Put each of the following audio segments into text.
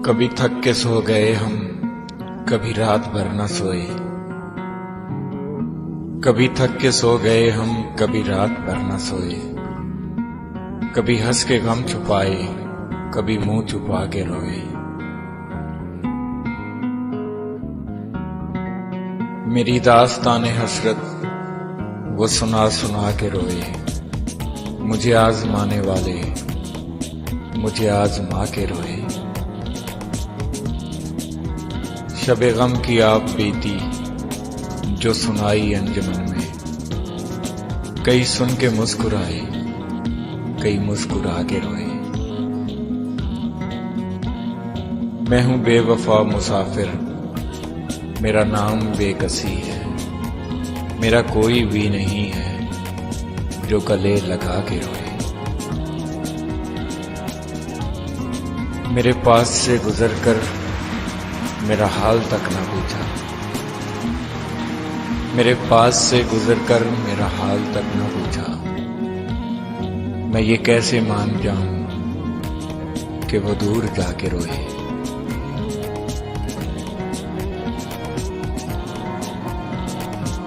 कभी थक के सो गए हम, कभी रात भर न सोए। कभी थक के सो गए हम, कभी रात भर न सोए। कभी हंस के गम छुपाए, कभी मुंह छुपा के रोए। मेरी दास्ताने हसरत वो सुना सुना के रोए। मुझे आजमाने वाले मुझे आजमा के रोए। शबे गम की आप बीती जो सुनाई अंजुमन में। कई सुन के मुस्कुराए, कई मुस्कुरा के रोए। मैं हूं बेवफा मुसाफिर, मेरा नाम बेकसी है। मेरा कोई भी नहीं है जो गले लगा के रोए। मेरे पास से गुजर कर मेरा हाल तक न पूछा। मेरे पास से गुजर कर मेरा हाल तक न पूछा। मैं ये कैसे मान जाऊं कि वो दूर जाके रोए।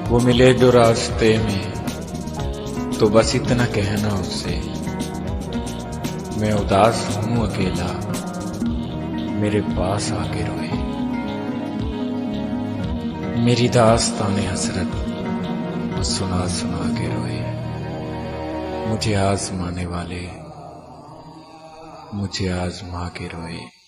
वो मिले जो रास्ते में तो बस इतना कहना उससे, मैं उदास हूं अकेला, मेरे पास आके रोए। मेरी दास्ताने हसरत वो सुना सुना के रोए। मुझे आजमाने वाले मुझे आजमा के रोए।